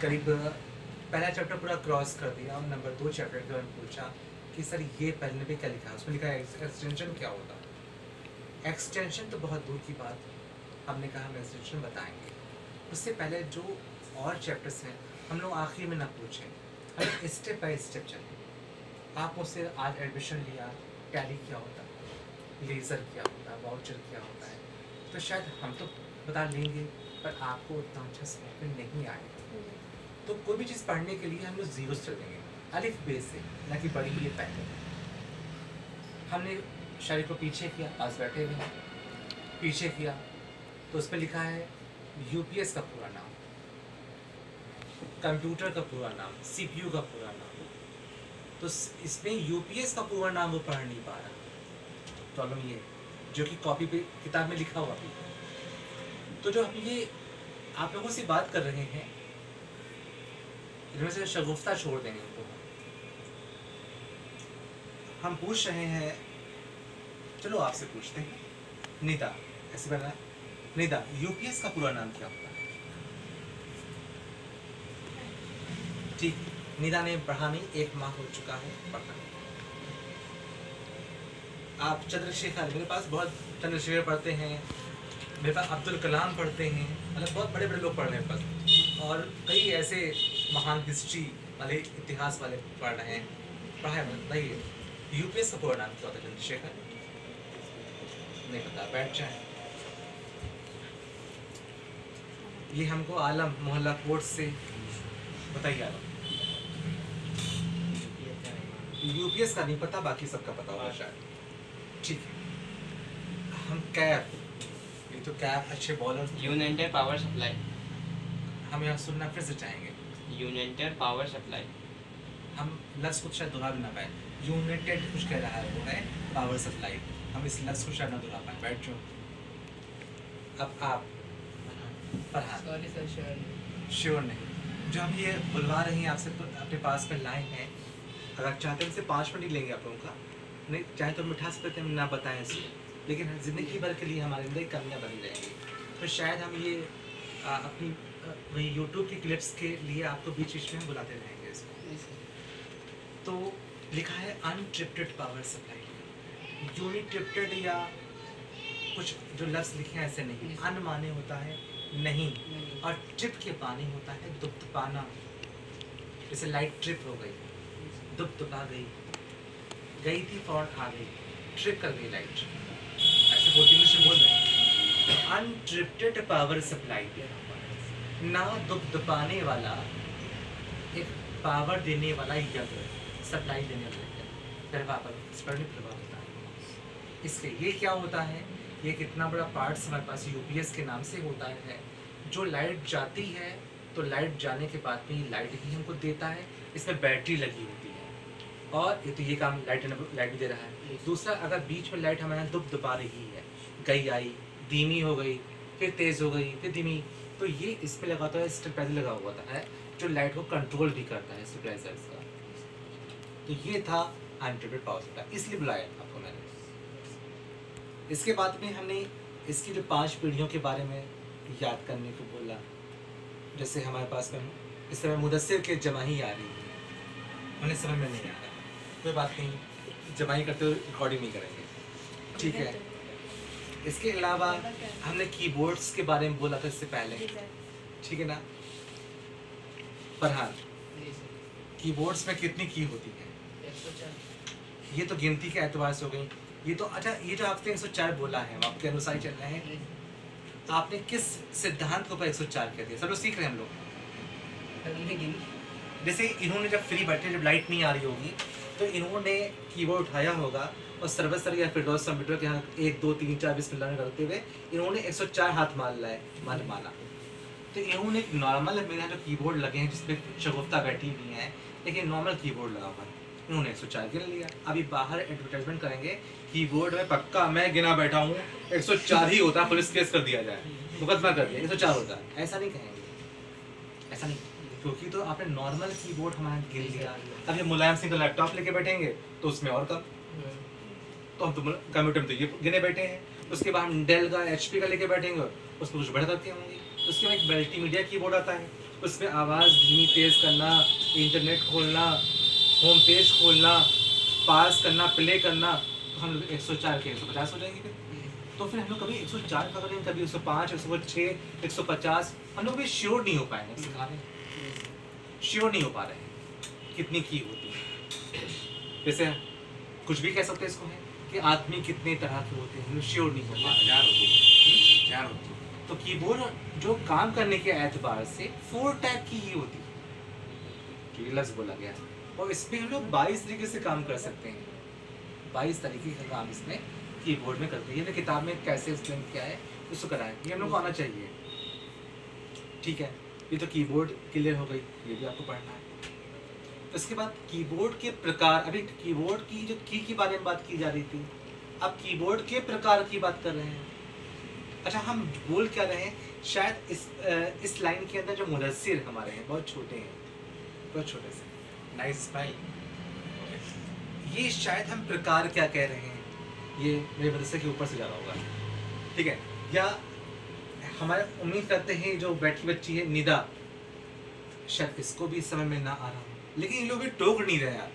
करीब पहला चैप्टर पूरा क्रॉस कर दिया और नंबर 2 चैप्टर के बारे में पूछा कि सर ये पहले पे क्या लिखा है, उसमें लिखा है एक्सटेंशन क्या होता है। एक्सटेंशन तो बहुत दूर की बात, हमने कहा हम एक्सटेंशन बताएंगे। उससे पहले जो और चैप्टर्स हैं हम लोग आखिर में ना पूछें, हम स्टेप बाय स्टेप चलें। आप मुझसे आज एडमिशन लिया, टैली क्या होता है, लेज़र क्या होता है, वाउचर क्या होता है, तो शायद हम तो बता लेंगे पर आपको उतना अच्छा समझ में नहीं आएगा। तो कोई भी चीज़ पढ़ने के लिए हम लोग जीरो से चलेंगे, अलिफ बे से, ना कि बड़ी ये पहले। हमने शरीर को पीछे किया, पास बैठे हुए हैं, पीछे किया तो उस पर लिखा है यूपीएस का पूरा नाम, कंप्यूटर का पूरा नाम, सीपीयू का पूरा नाम। तो इसमें यूपीएस का पूरा नाम वो पढ़ नहीं पा रहा। प्रॉब्लम ये जो कि कॉपी पे किताब में लिखा हुआ भी। तो जो हम ये आप लोगों से बात कर रहे हैं इनमें से शगुफ्ता छोड़ देंगे उनको। हम पूछ रहे हैं, चलो आपसे पूछते हैं, निदा ऐसे बना, निदा यूपीएस का पूरा नाम क्या होता है? ठीक, निदा ने पढ़ा नहीं, 1 माह हो चुका है पढ़ा। आप चंद्रशेखर, मेरे पास बहुत चंद्रशेखर पढ़ते हैं, मेरे पास अब्दुल कलाम पढ़ते हैं, मतलब बहुत बड़े बड़े लोग पढ़ रहे हैं मेरे पास, और कई ऐसे महान हिस्ट्री वाले, इतिहास वाले पढ़ रहे हैं, पढ़ा है। बताइए यूपीएस का पूरा नाम क्या होता है चंद्रशेखर? नहीं पता, बैठ जाए। ये हमको आलम मोहल्ला कोर्ट से बताइए। आलम यूपीएस का नहीं पता, बाकी सबका पता होगा शायद। ठीक है, हम कैप, ये तो कैप अच्छे बॉलर। यूनिटेड पावर सप्लाई, हम यहाँ सुनना फिर से चाहेंगे। United power supply. हम लफ्ज़ को शायद दोहरा भी ना पाए, यूनाइटेड कुछ कह रहा है वो है पावर सप्लाई, हम इस लफ्ज़ को शायद ना दोहरा पाए। बैठ जाओ। अब आप पढ़ा। सॉरी सर, श्योर नहीं, जो हम ये बुलवा रहे हैं आपसे अपने पास में लाए हैं, अगर चाहते हैं इनसे 5 मिनट ही लेंगे आप लोगों का, नहीं चाहे तो मिठा सकते हैं ना बताएं इसे, लेकिन ज़िंदगी भर के लिए हमारे अंदर कमियाँ बनी रहेंगी। तो शायद हम ये अपनी वही यूट्यूब की क्लिप्स के लिए आपको बीच बीच में बुलाते रहेंगे इसको। तो लिखा है अनट्रिप्टेड पावर सप्लाई, यूनिट्रिप्टेड या कुछ जो लफ्ज़ लिखे हैं ऐसे नहीं। अन माने होता है नहीं, और ट्रिप के पानी होता है दुप्त पाना। जैसे लाइट ट्रिप हो गई, दुप्त आ गई थी फौरन आ गई, ट्रिप कर गई लाइट, ऐसे बोल रहे हैं। अनट्रिप्टेड पावर सप्लाई, ना दुप्त पाने वाला, एक पावर देने वाला यंत्र, सप्लाई देने वाला यंत्र, प्रभाव होता है। इसके ये क्या होता है, ये कितना बड़ा पार्ट्स हमारे पास यूपीएस के नाम से होता है। जो लाइट जाती है तो लाइट जाने के बाद में लाइट ही हमको देता है, इसमें बैटरी लगी होती है, और ये तो ये काम लाइट भी दे रहा है। दूसरा, अगर बीच में लाइट हमारे यहाँ दुबा रही है, गई आई, धीमी हो गई, फिर तेज़ हो गई, फिर धीमी, तो ये इस पर लगा होता है, स्टेबलाइजर लगा हुआ है जो लाइट को कंट्रोल भी करता है, स्टेबलाइजर का। तो ये था अनट्रिप्टेड पावर सप्लाई, इसलिए बुलाया आपको मैंने। इसके बाद में हमने इसकी जो 5 पीढ़ियों के बारे में याद करने को बोला। जैसे हमारे पास में इस समय मुदस्सिर के जमाही आ रही है, उन्हें समझ में नहीं आ रहा, कोई बात नहीं, जमाही करते हुए रिकॉर्डिंग नहीं करेंगे, ठीक है। इसके अलावा हमने कीबोर्ड्स के बारे में बोला था इससे पहले, ठीक है ना फरहान? कीबोर्ड्स में कितनी की होती है? ये तो गिनती के एतबार से हो गई। ये तो अच्छा, ये जो आपने 104 बोला है, आपके अनुसार ही चल रहे हैं। आपने किस सिद्धांत के ऊपर 104 कह दिया? सब लोग सीख रहे हैं हम लोग। जैसे इन्होंने जब फ्री बैठे, जब लाइट नहीं आ रही होगी, तो इन्होंने कीबोर्ड उठाया होगा और सर्वस्तर या फिरदौस कंप्यूटर के यहाँ 1 2 3 4 बिस्मिल्लाह करते हुए इन्होंने 104 हाथ माना। तो इन्होंने एक नॉर्मल, मेरे यहाँ जो कीबोर्ड लगे हैं जिसमें शगुफ्ता बैठी हुई है, लेकिन नॉर्मल कीबोर्ड लगा हुआ है, इन्होंने 104 गिन लिया। अभी बाहर एडवर्टाइजमेंट करेंगे कीबोर्ड में पक्का मैं गिना बैठा हूँ 104 ही होता, पुलिस केस कर दिया जाए, मुकदमा कर दिया, 104 होता है। ऐसा नहीं कहेंगे, ऐसा नहीं, क्योंकि तो आपने नॉर्मल कीबोर्ड हमारे गिन लिया। अब ये मुलायम सिंह का लैपटॉप लेके बैठेंगे तो उसमें और कम, तो हम तो कंप्यूटर में तो ये गिने बैठे हैं। उसके बाद हम डेल का HP का लेके बैठेंगे, उसमें कुछ बढ़ करती होंगी। उसके बाद एक मल्टीमीडिया कीबोर्ड आता है, उसमें आवाज़ धीमी तेज़ करना, इंटरनेट खोलना, होम पेज खोलना, पास करना, प्ले करना, तो हम लोग 104 के 150 हो जाएंगे फिर। तो फिर हम लोग कभी 104 का करेंगे, कभी 105, 106, 150, हम लोग भी श्योर नहीं हो पाएंगे, सिखा रहे हैं श्योर नहीं हो पा रहे हैं कितनी की होती है। जैसे कुछ भी कह सकते हैं इसको है कि आदमी कितने तरह के होते हैं, हम लोग श्योर नहीं हो पा रहे। 4 होती है, 4 होती है। तो कीबोर्ड जो काम करने के एतबार से 4 टाइप की ही होती है, ये लफ्ज़ बोला गया है। और इसमें हम लोग 22 तरीके से काम कर सकते हैं, 22 तरीके का काम इसमें कीबोर्ड में करते हैं। ये किताब में कैसे एक्सप्लेन किया है उसको कराएं, ये हम लोग को आना चाहिए। ठीक है, ये तो कीबोर्ड क्लियर हो गई, ये भी आपको पढ़ना है। इसके बाद कीबोर्ड के प्रकार, अभी कीबोर्ड की जो की बारे में बात की जा रही थी, अब कीबोर्ड के प्रकार की बात कर रहे हैं। अच्छा, हम बोल क्या रहे हैं, शायद इस लाइन के अंदर जो मुदस्सिर हमारे हैं बहुत छोटे हैं, बहुत छोटे से, नाइस स्माइल। ये शायद हम प्रकार क्या कह रहे हैं, ये मेरे मदरसे के ऊपर से जा रहा होगा, ठीक है। या हमारे उम्मीद करते हैं जो बैठी बच्ची है निदा, शायद इसको भी इस समय में ना आ रहा हो, लेकिन ये लोग भी टोक नहीं रहे यार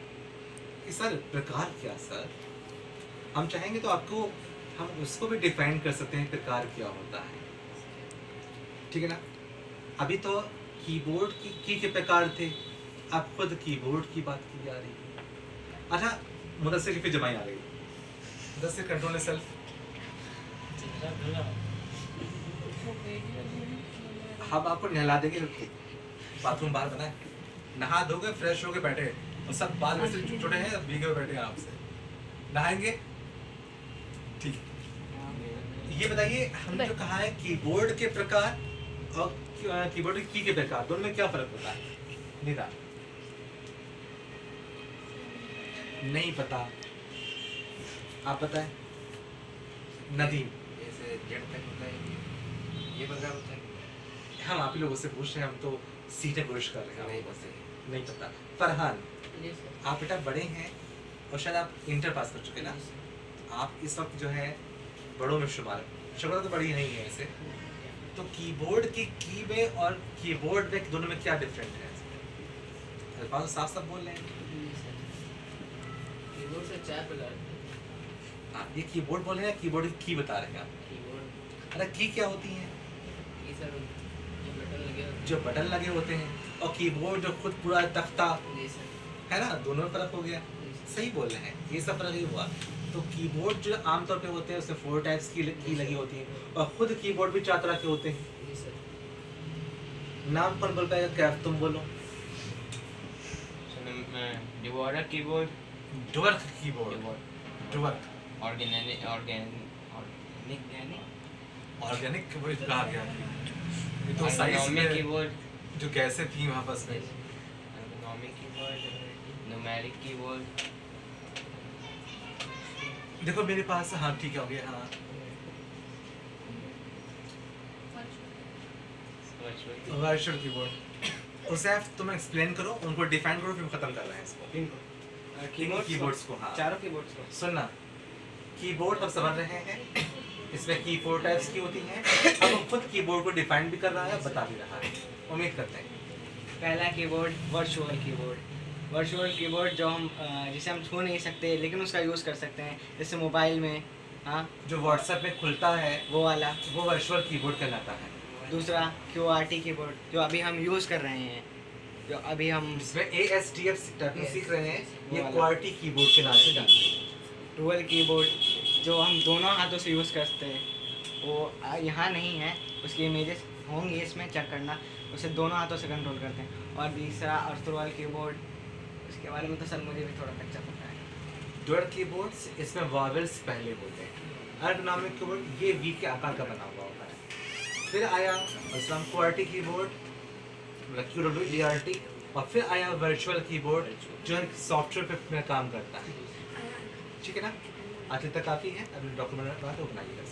कि सर प्रकार क्या सर। हम चाहेंगे तो आपको हम उसको भी डिफाइन कर सकते हैं प्रकार क्या होता है, ठीक है ना। अभी तो कीबोर्ड की के प्रकार थे, अब खुद कीबोर्ड की बात की जा रही है। अच्छा, मुदस्सिर की फिर जमाई आ गई, मुदस्सिर कंट्रोल सेल्फ। हम आपको नहला देंगे, बाथरूम बाहर बनाए, नहा धोगे फ्रेश होके बैठे, और सब बाल वैसे छोटे हैं, भीगे हुए बैठे हैं आपसे, नहाएंगे। ठीक, ये बताइए हमने जो कहा है कीबोर्ड के प्रकार और कीबोर्ड की के प्रकार, दोनों में क्या फर्क होता है? निदा नहीं पता, आप बताएं। नदीम, जैसे जेड तक होता है, ये प्रकार होता है। हम आप ही लोगों से पूछ रहे हैं, हम तो सीधे कोशिश कर रहे हैं, नहीं पता। नहीं पता। फरहान, आप बेटा बड़े हैं और शायद आप इंटर पास कर चुके ना, आप इस वक्त जो है बड़ों में शुमार, शक्ल तो बड़ी नहीं है ऐसे, तो कीबोर्ड की में और कीबोर्ड में दोनों में क्या डिफरेंट है? अल्फाज साफ साफ बोल रहे हैं। कीबोर्ड से 4 प्रकार। हाँ, ये कीबोर्ड बोल रहे हैं, कीबोर्ड की बता रहे हैं आप। कीबोर्ड अरे की क्या होती है? ये सर जो बटन लगे होते जो बटन लगे होते हैं, और कीबोर्ड जो खुद पूरा तख्ता हैं। जी सर, है ना, दोनों में फर्क हो गया। जी सर। सही बोल रहे हैं, ये सब फर्क ही हुआ। तो कीबोर्ड जो आमतौर पे होते हैं उसमें 4 टाइप्स की लगी होती है, और खुद कीबोर्ड भी 4 तरह के होते हैं। जी सर। नाम कौन बोल पाएगा? कैफ तुम बोलो। डिवॉर्डर कीबोर्ड, ड्वर्फ कीबोर्ड, ड्वर्फ ऑर्गेनिक ऑर्गेनिक वो कहा गया, ये तो साइज एर्गोनॉमिक में कीबोर्ड, जो कैसे थी आपस में। Ergonomic keyboard, numeric keyboard. देखो मेरे पास, हाँ ठीक है, हो गया। हाँ, वर्चुअल कीबोर्ड। उसैफ तुम एक्सप्लेन करो, उनको डिफाइन करो, फिर खत्म कर रहे हैं इसको। कीबोर्ड्स को, हाँ चारों कीबोर्ड्स को सुनना, कीबोर्ड अब समझ रहे हैं, इसमें की 4 टाइप्स की होती हैं। अब वो खुद कीबोर्ड को डिफाइन भी कर रहा है, बता भी रहा है, उम्मीद करते हैं। पहला keyboard virtual keyboard. Virtual keyboard जो हम जिसे हम छू नहीं सकते लेकिन उसका यूज़ कर सकते हैं, जैसे मोबाइल में, हाँ, जो व्हाट्सएप में खुलता है वो वाला। वो वर्चुअल कीबोर्ड कहलाता है। दूसरा QWERTY कीबोर्ड जो अभी हम यूज़ कर रहे हैं, जो अभी हम जिसमें ASDF टाइपिंग सीख रहे हैं, ये वो वाला। QWERTY कीबोर्ड के नाम से जानते हैं। डुअल कीबोर्ड जो हम दोनों हाथों से यूज़ करते हैं, वो यहाँ नहीं है, उसकी इमेजेस होंगी इसमें, चेक करना, उसे दोनों हाथों से कंट्रोल करते हैं। और तीसरा अर्थुअल कीबोर्ड, उसके बारे में तो सर मुझे भी थोड़ा कच्चा पता है। डुअल कीबोर्ड्स, इसमें वॉवेल्स पहले होते हैं। एर्गोनॉमिक कीबोर्ड ये वी के आकार का बना हुआ होता है। फिर आया QWERTY कीबोर्ड, QWERTY, और फिर आया वर्चुअल कीबोर्ड जो एक सॉफ्टवेयर पे काम करता है। ठीक है ना, आज तक काफ़ी है, अभी डॉक्यूमेंट बनाइएगा।